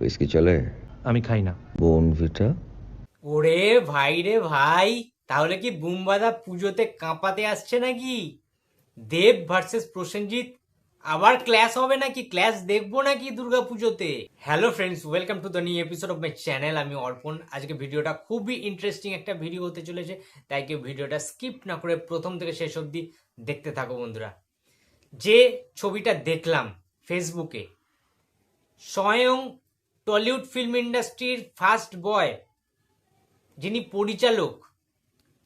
Whisky চলে? আমি খাই না। বোনভিটা? ওরে ভাই রে ভাই, তাহলে কি বুমবাদা পুজোতে কাঁপাতে আসছে নাকি? দেব ভার্সেস প্রসেনজিৎ আবার ক্ল্যাশ হবে নাকি? ক্ল্যাশ দেখবো নাকি দুর্গা পুজোতে? Hello friends, welcome to the new episode of my channel. আমি অর্পণ। আজকে ভিডিওটা খুবই ইন্টারেস্টিং একটা ভিডিও হতে চলেছে, তাই কেউ ভিডিওটা স্কিপ না করে প্রথম থেকে শেষ অবধি দেখতে থাকো বন্ধুরা। যে ছবিটা দেখলাম ফেসবুকে, স্বয়ং টলিউড ফিল্ম ইন্ডাস্ট্রির ফার্স্ট বয়, যিনি পরিচালক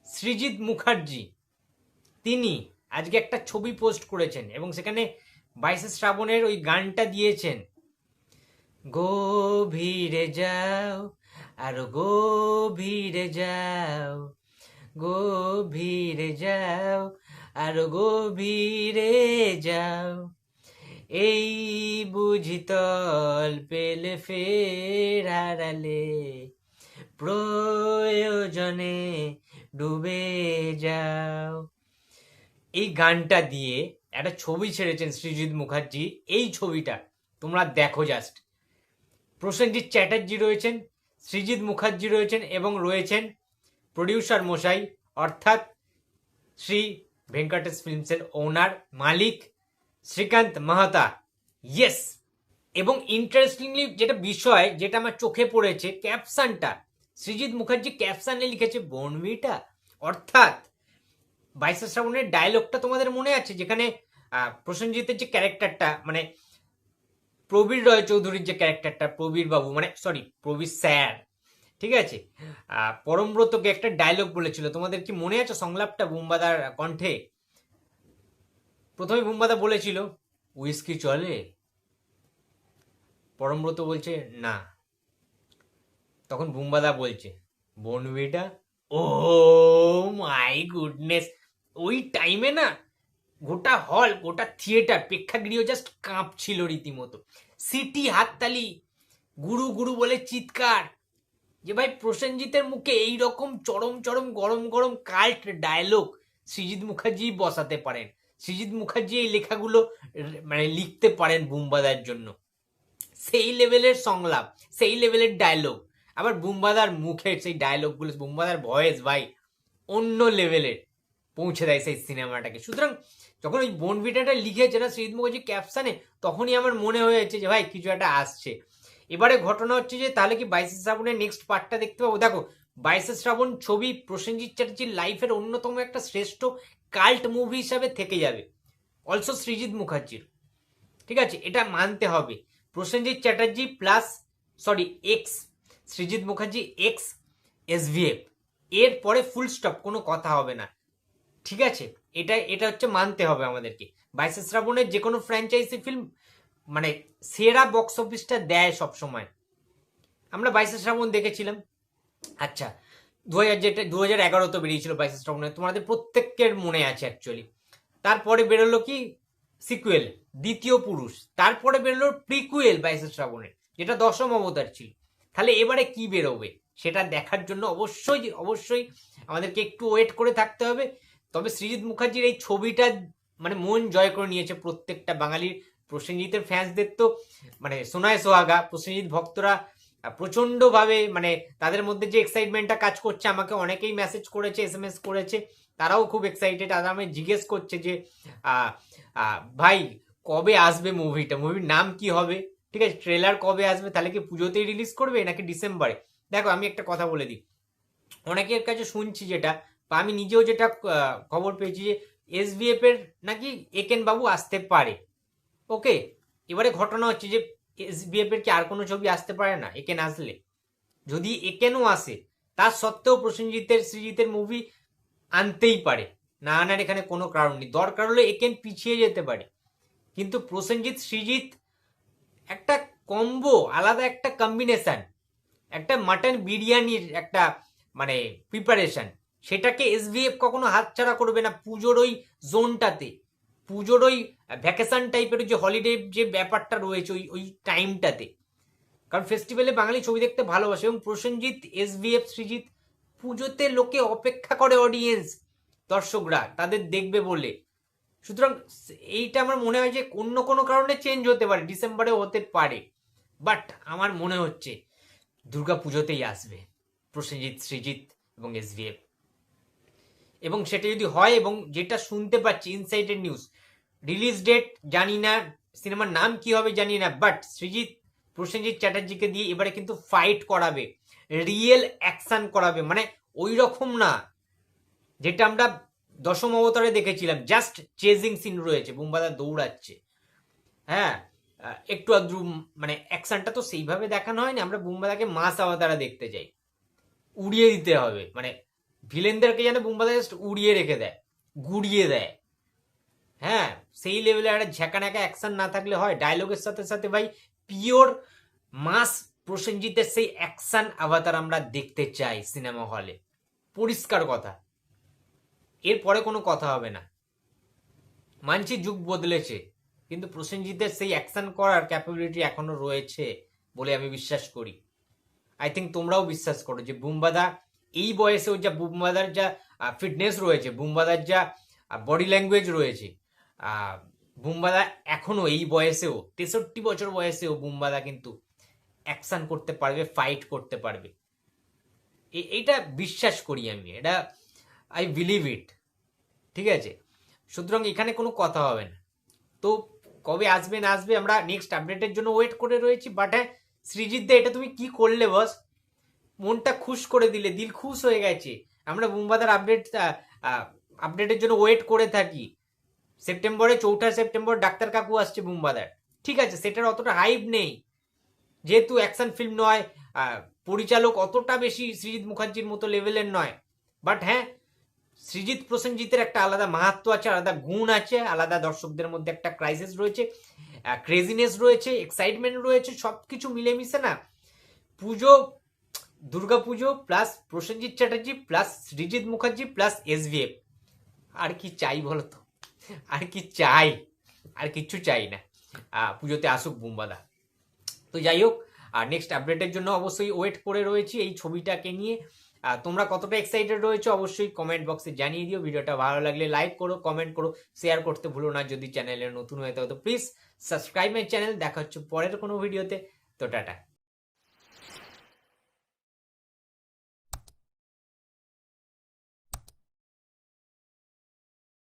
সৃজিত মুখার্জি, তিনি আজকে একটা ছবি পোস্ট করেছেন এবং সেখানে 22 শ্রাবণের ওই গানটা দিয়েছেন, গভীরে যাও আর গভীরে যাও, গভীরে যাও আর গভীরে যাও, এই বুঝি তল পেলে ফের হারালে, প্রয়োজনে ডুবে যাও। এই গানটা দিয়ে একটা ছবি ছেড়েছেন সৃজিত মুখার্জি। এই ছবিটা তোমরা দেখো জাস্ট। প্রসেনজিৎ চ্যাটার্জি রয়েছেন, সৃজিত মুখার্জি রয়েছেন এবং রয়েছেন প্রডিউসার মশাই অর্থাৎ শ্রী ভেঙ্কটেশ ফিল্মসের ওনার মালিক শ্রীকান্ত মাহাতা। ইয়েস। এবং ইন্টারেস্টিংলি যেটা বিষয়, যেটা আমার চোখে পড়েছে, ক্যাপশনটা সৃজিত মুখার্জি ক্যাপশনে লিখেছে বনভিটা। অর্থাৎ 22 শ্রাবণের ডায়লগটা তোমাদের মনে আছে, যেখানে প্রসেনজিতের যে ক্যারেক্টারটা, মানে প্রবীর রয় চৌধুরীর যে ক্যারেক্টারটা, প্রবীর বাবু, মানে সরি প্রবীর স্যার, ঠিক আছে, পরমব্রতকে একটা ডায়লগ বলেছিল। তোমাদের কি মনে আছে সংলাপটা বুম্বাদার কণ্ঠে? প্রথমে বুম্বাদা বলেছিল, উইস্কি চলে? পরমব্রত বলছে না। তখন বুম্বাদা বলছে, বনভিটা। O my goodness! ওই টাইমে না গোটা হল, গোটা থিয়েটার, প্রেক্ষাগৃহ জাস্ট কাঁপছিল রীতিমতো। সিটি, হাততালি, গুরু গুরু বলে চিৎকার, যে ভাই প্রসেনজিতের মুখে এই রকম চরম চরম গরম গরম কাল্ট ডায়লগ সৃজিত মুখার্জি বসাতে পারেন। সৃজিত মুখার্জি এই লেখাগুলো মানে লিখতে পারেন বুম্বাদার জন্য। সেই লেভেলের সংলাপ, সেই লেভেলের ডায়লগ, আবার বুম্বাদার মুখের সেই ডায়লগগুলো, বুম্বাদার ভয়েস ভাই অন্য লেভেলের, পৌঁছে দেয় সেই সিনেমাটাকে। সুতরাং যখন ওই বনভিটাটা লিখেছে না সৃজিত মুখার্জি ক্যাপশনে, তখনই আমার মনে হয়েছে যে ভাই কিছু একটা আসছে। এবারে ঘটনা হচ্ছে যে তাহলে কি 22 শ্রাবণের নেক্সট পার্টটা দেখতে পাবো? দেখো, 22 শ্রাবণ ছবি প্রসেনজিৎ চ্যাটার্জির লাইফের অন্যতম একটা শ্রেষ্ঠ কাল্ট মুভি হিসাবে থেকে যাবে, অলসো সৃজিত মুখার্জির। ঠিক আছে, এটা মানতে হবে। Prosenjit Chatterjee plus, sorry x Srijit Mukherjee x SVF, এর পরে ফুল স্টপ, কোনো কথা হবে না। ঠিক আছে, এটা এটা হচ্ছে মানতে হবে আমাদেরকে। 22 শ্রাবণের যে কোনো ফ্র্যাঞ্চাইজি ফিল্ম মানে সেরা বক্স অফিসটা দেয় সব সময়। আমরা 22 শ্রাবণ দেখেছিলাম। আচ্ছা, 2000, যেটা 2011 বেরিয়েছিল 22 শ্রাবণে, তোমাদের প্রত্যেকের মনে আছে অ্যাকচুয়ালি। তারপরে বেরোলো কি সিকুয়েল, দ্বিতীয় পুরুষ। তারপরে বেরোলো প্রিকুয়েল 22 শ্রাবণের, যেটা দশম অবতার ছিল। তাহলে এবারে কি বেরোবে সেটা দেখার জন্য অবশ্যই অবশ্যই আমাদেরকে একটু ওয়েট করে থাকতে হবে। তবে সৃজিত মুখার্জির এই ছবিটা মানে মন জয় করে নিয়েছে প্রত্যেকটা বাঙালির। প্রসেনজিতের ফ্যান্সদের তো মানে সোনায় সোহাগা। প্রসেনজিৎ ভক্তরা প্রচন্ডভাবে, মানে তাদের মধ্যে যে এক্সাইটমেন্টটা কাজ করছে, আমাকে অনেকেই মেসেজ করেছে, SMS করেছে, তারাও খুব এক্সাইটেড। আর আমি জিজ্ঞেস করছে যে ভাই কবে আসবে মুভিটা, মুভির নাম কি হবে, ঠিক আছে, ট্রেলার কবে আসবে, তাহলে কি পুজোতেই রিলিজ করবে নাকি ডিসেম্বরে? দেখো আমি একটা কথা বলে দিই, অনেকের কাছে শুনছি যেটা, বা আমি নিজেও যেটা খবর পেয়েছি, যে SVF এর নাকি একেন বাবু আসতে পারে। ওকে, এবারে ঘটনা হচ্ছে যে SVF এর কি আর কোনো ছবি আসতে পারে না একেন আসলে? যদি একেনও আসে, তার সত্ত্বেও প্রসেনজিতের সৃজিতের মুভি আনতেই পারে, না আনার এখানে কোনো কারণ নেই। দরকার হলে একেন পিছিয়ে যেতে পারে, কিন্তু প্রসেনজিৎ সৃজিত একটা কম্বো, আলাদা একটা কম্বিনেশন, একটা মাটন বিরিয়ানির একটা মানে প্রিপারেশন, সেটাকে SVF কখনো হাতছাড়া করবে না পুজোর ওই জোনটাতে, পুজোর ওই ভ্যাকেশন টাইপের যে হলিডে যে ব্যাপারটা রয়েছে ওই ওই টাইমটাতে। কারণ ফেস্টিভ্যালে বাঙালি ছবি দেখতে ভালোবাসে, এবং প্রসেনজিৎ, SVF, সৃজিত পুজোতে লোকে অপেক্ষা করে, অডিয়েন্স, দর্শকরা তাদের দেখবে বলে। সুতরাং এইটা আমার মনে হয় যে অন্য কোনো কারণে চেঞ্জ হতে পারে, ডিসেম্বরে হতে পারে। বাট আমার মনে হচ্ছে দুর্গা পুজোতেই আসবে প্রসেনজিৎ, সৃজিত এবং এসভিএফ। এবং সেটা যদি হয়, এবং যেটা শুনতে পাচ্ছি ইনসাইডের নিউজ, রিলিজ ডেট জানি না, সিনেমার নাম কি হবে জানি না, বাট সৃজিত প্রসেনজিৎ চ্যাটার্জিকে দিয়ে এবারে কিন্তু ফাইট করাবে, রিয়েল অ্যাকশন করাবে, মানে ওই রকম না যেটা আমরা দশম অবতারে দেখেছিলাম, জাস্ট চেজিং সিন রয়েছে, বুম্বাদা দৌড়াচ্ছে, হ্যাঁ একটু আদ্রু, মানে অ্যাকশনটা তো সেইভাবে দেখানো হয়নি, আমরা বুম্বাদাকে মাস অবতারে দেখতে চাই, উড়িয়ে দিতে হবে, মানে ভিলেনদেরকে যেন বুম্বাদা জাস্ট উড়িয়ে রেখে দেয়, গুড়িয়ে দেয়, হ্যাঁ সেই লেভেলে একটা ঝ্যাকানাকা অ্যাকশন না থাকলে হয়, ডায়লগের সাথে সাথে ভাই পিওর মাস প্রসেনজিতের সেই অ্যাকশন অবতার আমরা দেখতে চাই সিনেমা হলে, পরিষ্কার কথা, এরপরে কোনো কথা হবে না। মানছি যুগ বদলেছে, কিন্তু প্রসেনজিতের সেই অ্যাকশন করার ক্যাপাবিলিটি এখনো রয়েছে বলে আমি বিশ্বাস করি। আই থিঙ্ক তোমরাও বিশ্বাস করো যে বুম্বাদা এই বয়সেও যা, বুম্বাদার যা ফিটনেস রয়েছে, বুম্বাদার যা বডি ল্যাঙ্গুয়েজ রয়েছে, বুম্বাদা এখনো এই বয়সেও 63 বছর বয়সেও বুম্বাদা কিন্তু অ্যাকশন করতে পারবে, ফাইট করতে পারবে, এটা বিশ্বাস করি আমি, এটা আই বিলিভ ইট, ঠিক আছে? সুতরাং এখানে কোনো কথা হবে না। তো কবে আসবে না আসবে আমরা নেক্সট আপডেটের জন্য ওয়েট করে রয়েছি। বাট হ্যাঁ সৃজিত দা, এটা তুমি কি করলে বস, মনটা খুশ করে দিলে, দিল খুশ হয়ে গেছে। আমরা বুম্বাদার আপডেটের জন্য ওয়েট করে থাকি। সেপ্টেম্বরে 4 সেপ্টেম্বর ডাক্তার কাকু আসছে বুম্বাদার, ঠিক আছে, সেটার অতটা হাইপ নেই, যেহেতু অ্যাকশন ফিল্ম নয়, পরিচালক অতটা বেশি সৃজিত মুখার্জির মতো লেভেলের নয়। বাট হ্যাঁ সৃজিত প্রসেনজিতের একটা আলাদা মাহাত্ম আছে, আলাদা গুণ আছে, আলাদা দর্শকদের মধ্যে একটা ক্রাইসিস রয়েছে, ক্রেজিনেস রয়েছে, এক্সাইটমেন্ট রয়েছে, সবকিছু মিলেমিশে না Puja, Durga Puja plus Prosenjit Chatterjee plus Srijit Mukherjee plus SVF, আর কি চাই বলো তো, আর কি চাই, আর কিচ্ছু চাই না। পুজোতে আসুক বুম্বাদা। তো যাই হোক, আর নেক্সট আপডেটের জন্য অবশ্যই ওয়েট করে রয়েছি এই ছবিটাকে নিয়ে। তোমরা কতটা এক্সাইটেড রয়েছো অবশ্যই কমেন্ট বক্সে জানিয়ে দিও। ভিডিওটা ভালো লাগলে লাইক করো, কমেন্ট করো, শেয়ার করতে ভুলো না। যদি চ্যানেলে নতুন হয়ে থাকো তো প্লিজ সাবস্ক্রাইব মাই চ্যানেল। দেখা হচ্ছে পরের কোনো ভিডিওতে। তো টাটা।